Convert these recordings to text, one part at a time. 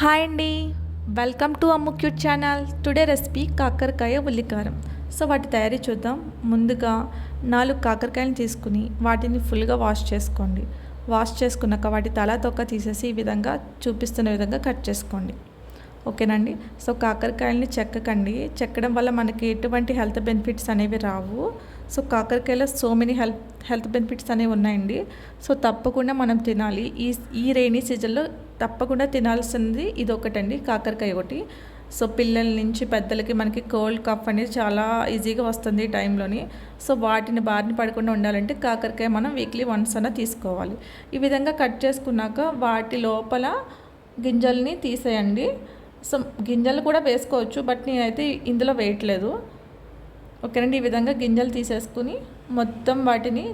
Hi అండి, welcome to Ammu cute channel. Today recipe కాకరకాయ ఉల్లికారం. So వాటి తయారీ చూద్దాం. ముందుగా 4 కాకరకాయలను తీసుకుని వాటిని ఫుల్గా వాష్ చేసుకోండి. వాష్ చేసుకున్నాక వాటి తల తొక్క తీసేసి ఈ విధంగా చూపిస్తున్న విధంగా కట్ చేసుకోండి. ఓకేనండి. సో కాకరకాయలని చెక్కకండి. చెక్కడం వల్ల మనకి ఎటువంటి హెల్త్ బెనిఫిట్స్ అనేవి రావు. సో కాకరకాయలో సో మెనీ హెల్త్ బెనిఫిట్స్ అనేవి ఉన్నాయండి. సో తప్పకుండా మనం తినాలి. ఈ రైనీ సీజన్లో తప్పకుండా తినాల్సింది ఇది ఒకటండి, కాకరకాయ ఒకటి. సో పిల్లల నుంచి పెద్దలకి మనకి కోల్డ్ కఫ్ అనేది చాలా ఈజీగా వస్తుంది ఈ టైంలోని. సో వాటిని బారిన పడకుండా ఉండాలంటే కాకరకాయ మనం వీక్లీ వన్స్ అన్న తీసుకోవాలి. ఈ విధంగా కట్ చేసుకున్నాక వాటి లోపల గింజల్ని తీసేయండి. సో గింజలు కూడా వేసుకోవచ్చు, బట్ నేనైతే ఇందులో వేయట్లేదు. ఓకేనండి. ఈ విధంగా గింజలు తీసేసుకుని మొత్తం వాటిని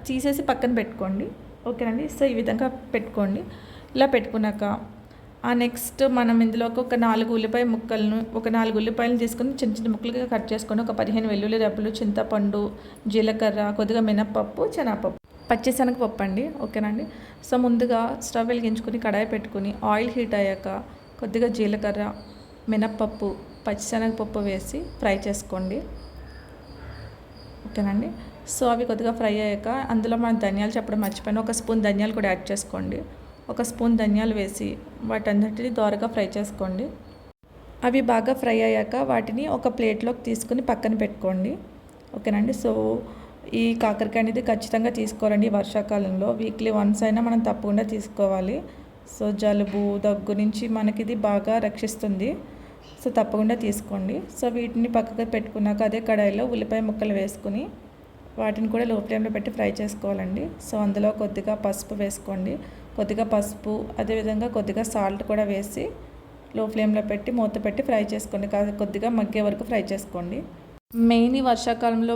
తీసేసి పక్కన పెట్టుకోండి. ఓకేనండి. సో ఈ విధంగా పెట్టుకోండి. ఇలా పెట్టుకున్నాక నెక్స్ట్ మనం ఇందులోకి ఒక 4 ఉల్లిపాయలను తీసుకుని చిన్న చిన్న ముక్కలుగా కట్ చేసుకొని ఒక 15 వెల్లుల్లి రెబ్బలు, చింతపండు, జీలకర్ర, కొద్దిగా మినప్పప్పు, శనగపప్పు, పచ్చిశనగపప్పు అండి. ఓకేనండి. సో ముందుగా స్టవ్ వెలిగించుకుని కడాయి పెట్టుకుని ఆయిల్ హీట్ అయ్యాక కొద్దిగా జీలకర్ర, మినప్పప్పు, పచ్చిశనగపప్పు వేసి ఫ్రై చేసుకోండి. ఓకేనండి. సో అవి కొద్దిగా ఫ్రై అయ్యాక అందులో మనం ధనియాలు చెప్పడం మర్చిపోయాను. 1 స్పూన్ ధనియాలు కూడా యాడ్ చేసుకోండి. 1 స్పూన్ ధనియాలు వేసి వాటన్నిటిని దోరగా ఫ్రై చేసుకోండి. అవి బాగా ఫ్రై అయ్యాక వాటిని ఒక ప్లేట్లోకి తీసుకుని పక్కన పెట్టుకోండి. ఓకేనండి. సో ఈ కాకరకాయ అనేది ఖచ్చితంగా తీసుకోవాలండి. వర్షాకాలంలో వీక్లీ వన్స్ అయినా మనం తప్పకుండా తీసుకోవాలి. సో జలుబు, దగ్గు నుంచి మనకి ఇది బాగా రక్షిస్తుంది. సో తప్పకుండా తీసుకోండి. సో వీటిని పక్కకు పెట్టుకున్నాక అదే కడాయిలో ఉల్లిపాయ ముక్కలు వేసుకుని వాటిని కూడా లో ఫ్లేమ్లో పెట్టి ఫ్రై చేసుకోవాలండి. సో అందులో కొద్దిగా పసుపు వేసుకోండి. అదేవిధంగా కొద్దిగా సాల్ట్ కూడా వేసి లో ఫ్లేమ్లో పెట్టి మూత పెట్టి ఫ్రై చేసుకోండి. కొద్దిగా మగ్గే వరకు ఫ్రై చేసుకోండి. మెయిన్ ఈ వర్షాకాలంలో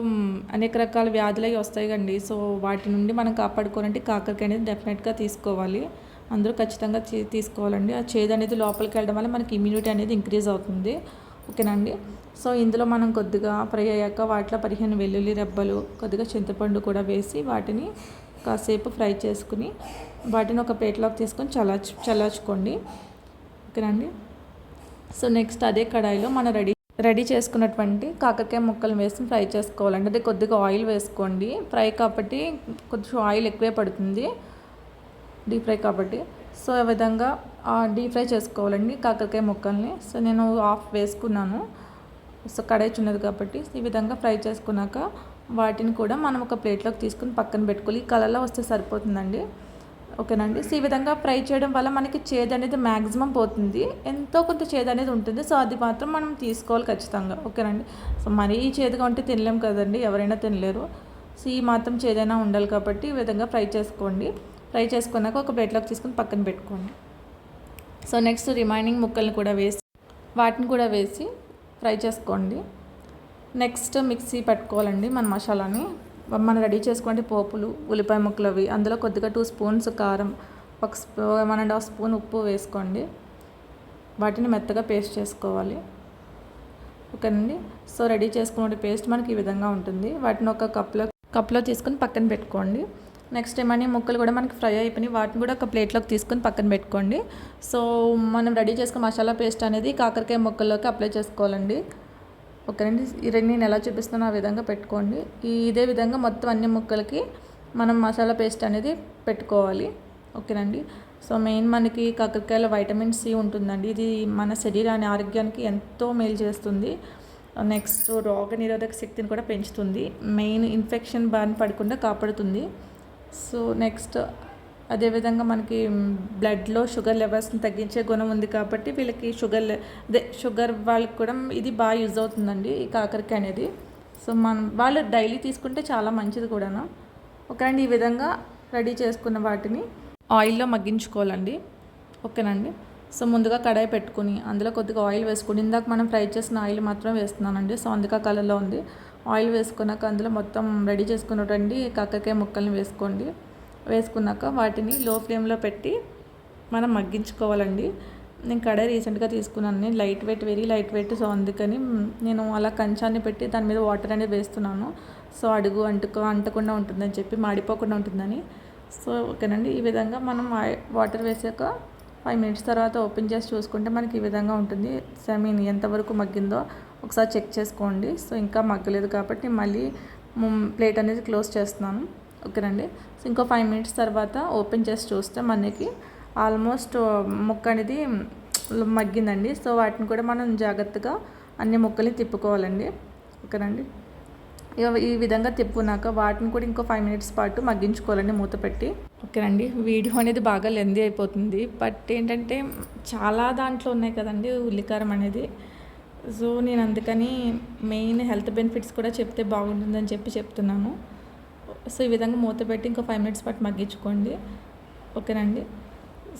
అనేక రకాల వ్యాధులు అవి వస్తాయి కండి. సో వాటి నుండి మనం కాపాడుకోవాలంటే కాకరకాయ అనేది డెఫినెట్గా తీసుకోవాలి. అందరూ ఖచ్చితంగా తీసుకోవాలండి. ఆ చేదు అనేది లోపలికి వెళ్ళడం వల్ల మనకి ఇమ్యూనిటీ అనేది ఇంక్రీజ్ అవుతుంది. ఓకేనండి. సో ఇందులో మనం కొద్దిగా ఫ్రై అయ్యాక వాటిలో 15 వెల్లుల్లి రెబ్బలు, కొద్దిగా చింతపండు కూడా వేసి వాటిని కాసేపు ఫ్రై చేసుకుని వాటిని ఒక ప్లేట్లోకి తీసుకొని చల్లార్చుకోండి. ఓకేనండి. సో నెక్స్ట్ అదే కడాయిలో మనం రెడీ చేసుకున్నటువంటి కాకరకాయ ముక్కలు వేసి ఫ్రై చేసుకోవాలండి. అదే కొద్దిగా ఆయిల్ వేసుకోండి. ఫ్రై కాబట్టి కొంచెం ఆయిల్ ఎక్కువే పడుతుంది, డీప్ ఫ్రై కాబట్టి. సో ఆ విధంగా డీప్ ఫ్రై చేసుకోవాలండి కాకరకాయ ముక్కల్ని. సో నేను హాఫ్ వేసుకున్నాను. సో కడాయి చిన్నది కాబట్టి ఈ విధంగా ఫ్రై చేసుకున్నాక వాటిని కూడా మనం ఒక ప్లేట్లోకి తీసుకుని పక్కన పెట్టుకోవాలి. ఈ కలర్లో వస్తే సరిపోతుందండి. ఓకేనండి. సో ఈ విధంగా ఫ్రై చేయడం వల్ల మనకి చేదు అనేది మ్యాక్సిమం పోతుంది. ఎంతో కొంత చేదు అనేది ఉంటుంది. సో అది మాత్రం మనం తీసుకోవాలి ఖచ్చితంగా. ఓకేనండి. సో మరీ చేదుగా ఉంటే తినలేం కదండి, ఎవరైనా తినలేరు. సో ఈ మాత్రం చేదైనా ఉండాలి కాబట్టి ఈ విధంగా ఫ్రై చేసుకోండి. ఫ్రై చేసుకున్నాక ఒక ప్లేట్లోకి తీసుకుని పక్కన పెట్టుకోండి. సో నెక్స్ట్ రిమైనింగ్ ముక్కల్ని కూడా వేసి ఫ్రై చేసుకోండి. నెక్స్ట్ మిక్సీ పెట్టుకోవాలండి మన మసాలాని. మనం రెడీ చేసుకోండి పోపులు, ఉల్లిపాయ ముక్కలు అవి. అందులో కొద్దిగా 2 స్పూన్స్ కారం, 1.5 స్పూన్ ఉప్పు వేసుకోండి. వాటిని మెత్తగా పేస్ట్ చేసుకోవాలి. ఓకేనండి. సో రెడీ చేసుకునే పేస్ట్ మనకి ఈ విధంగా ఉంటుంది. వాటిని ఒక కప్లో తీసుకుని పక్కన పెట్టుకోండి. నెక్స్ట్ ఏమని ముక్కలు కూడా మనకి ఫ్రై అయిపోయి వాటిని కూడా ఒక ప్లేట్లోకి తీసుకొని పక్కన పెట్టుకోండి. సో మనం రెడీ చేసుకున్న మసాలా పేస్ట్ అనేది కాకరకాయ ముక్కల్లోకి అప్లై చేసుకోవాలండి. ఓకేనండి. నేను ఎలా చూపిస్తున్నానో ఆ విధంగా పెట్టుకోండి. ఇదే విధంగా మొత్తం అన్ని ముక్కలకి మనం మసాలా పేస్ట్ అనేది పెట్టుకోవాలి. ఓకేనండి. సో మెయిన్ మనకి కాకరకాయలో వైటమిన్ సి ఉంటుందండి. ఇది మన శరీరాన్ని ఆరోగ్యానికి ఎంతో మేలు చేస్తుంది. నెక్స్ట్ రోగనిరోధక శక్తిని కూడా పెంచుతుంది. మెయిన్ ఇన్ఫెక్షన్ బారిన పడకుండా కాపాడుతుంది. సో నెక్స్ట్ అదేవిధంగా మనకి బ్లడ్లో షుగర్ లెవెల్స్ని తగ్గించే గుణం ఉంది కాబట్టి వీళ్ళకి షుగర్ వాళ్ళకి కూడా ఇది బాగా యూజ్ అవుతుందండి ఈ కాకరకాయ అనేది. సో వాళ్ళు డైలీ తీసుకుంటే చాలా మంచిది కూడాను. ఓకేనండి. ఈ విధంగా రెడీ చేసుకున్న వాటిని ఆయిల్లో మగ్గించుకోవాలండి. ఓకేనండి. సో ముందుగా కడాయి పెట్టుకుని అందులో కొద్దిగా ఆయిల్ వేసుకుని, ఇందాక మనం ఫ్రై చేసిన ఆయిల్ మాత్రమే వేస్తున్నానండి. సో అందుకే కలర్లో ఉంది. ఆయిల్ వేసుకున్నాక అందులో మొత్తం రెడీ చేసుకున్నటువంటి కాకరకాయ ముక్కల్ని వేసుకున్నాక వాటిని లో ఫ్లేమ్లో పెట్టి మనం మగ్గించుకోవాలండి. నేను కడాయి రీసెంట్గా తీసుకున్నాను. నేను వెరీ లైట్ వెయిట్. సో అందుకని నేను అలా కంచాన్ని పెట్టి దాని మీద వాటర్ అనేది వేస్తున్నాను. సో అడుగు అంటకుండా ఉంటుందని చెప్పి, మాడిపోకుండా ఉంటుందని. సో ఓకేనండి. ఈ విధంగా మనం వాటర్ వేసాక 5 మినిట్స్ తర్వాత ఓపెన్ చేసి చూసుకుంటే మనకి ఈ విధంగా ఉంటుంది. ఎంతవరకు మగ్గిందో ఒకసారి చెక్ చేసుకోండి. సో ఇంకా మగ్గలేదు కాబట్టి మళ్ళీ ప్లేట్ అనేది క్లోజ్ చేస్తున్నాను. ఓకేనండి. సో ఇంకో 5 మినిట్స్ తర్వాత ఓపెన్ చేసి చూస్తే మనకి ఆల్మోస్ట్ ముక్క అనేది మగ్గిందండి. సో వాటిని కూడా మనం జాగ్రత్తగా అన్ని ముక్కల్ని తిప్పుకోవాలండి. ఓకేనండి. ఈ విధంగా తిప్పుకున్నాక వాటిని కూడా ఇంకో 5 మినిట్స్ పాటు మగ్గించుకోవాలండి మూత పెట్టి. ఓకేనండి. వీడియో అనేది బాగా లెందీ అయిపోతుంది. బట్ ఏంటంటే చాలా దాంట్లో ఉన్నాయి కదండి ఉల్లికారం అనేది. సో నేను అందుకని మెయిన్ హెల్త్ బెనిఫిట్స్ కూడా చెప్తే బాగుంటుందని చెప్తున్నాను. సో ఈ విధంగా మూత పెట్టి ఇంకో 5 మినిట్స్ పాటు మగ్గించుకోండి. ఓకేనండి.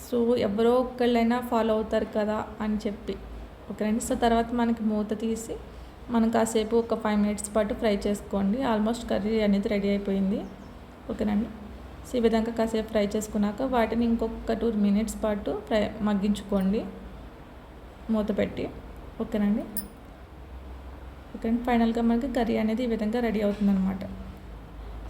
సో ఎవరో ఒక్కళ్ళైనా ఫాలో అవుతారు కదా అని చెప్పి. ఓకేనండి. సో తర్వాత మనకి మూత తీసి మనం కాసేపు ఒక 5 మినిట్స్ పాటు ఫ్రై చేసుకోండి. ఆల్మోస్ట్ కర్రీ అనేది రెడీ అయిపోయింది. ఓకేనండి. సో ఈ విధంగా కాసేపు ఫ్రై చేసుకున్నాక వాటిని ఇంకొక 2 మినిట్స్ పాటు మగ్గించుకోండి మూత పెట్టి. ఓకేనండి. ఫైనల్గా మనకి కర్రీ అనేది ఈ విధంగా రెడీ అవుతుందన్నమాట.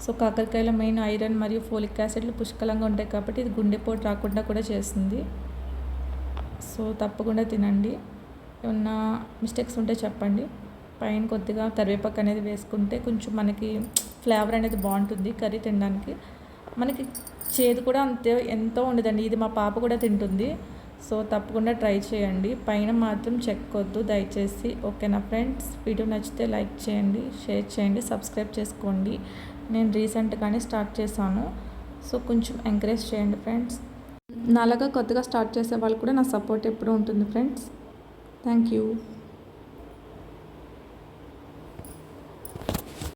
సో కాకరకాయలో మెయిన్ ఐరన్ మరియు ఫోలిక్ యాసిడ్లు పుష్కలంగా ఉంటాయి కాబట్టి ఇది గుండెపోటు రాకుండా కూడా చేస్తుంది. సో తప్పకుండా తినండి. ఏమన్నా మిస్టేక్స్ ఉంటే చెప్పండి. పైన కొద్దిగా కరివేపాకు అనేది వేసుకుంటే కొంచెం మనకి ఫ్లేవర్ అనేది బాగుంటుంది కర్రీ తినడానికి. మనకి చేదు కూడా ఎంతో ఉండదండి. ఇది మా పాప కూడా తింటుంది. సో తప్పకుండా ట్రై చేయండి. పైన మాత్రం చెక్కొద్దు దయచేసి. ఓకేనా ఫ్రెండ్స్? వీడియో నచ్చితే లైక్ చేయండి, షేర్ చేయండి, సబ్స్క్రైబ్ చేసుకోండి. నేను రీసెంట్గానే స్టార్ట్ చేశాను. సో కొంచెం ఎంకరేజ్ చేయండి ఫ్రెండ్స్. నాలాగా కొత్తగా స్టార్ట్ చేసే వాళ్ళు కూడా నా సపోర్ట్ ఎప్పుడూ ఉంటుంది ఫ్రెండ్స్. Thank you.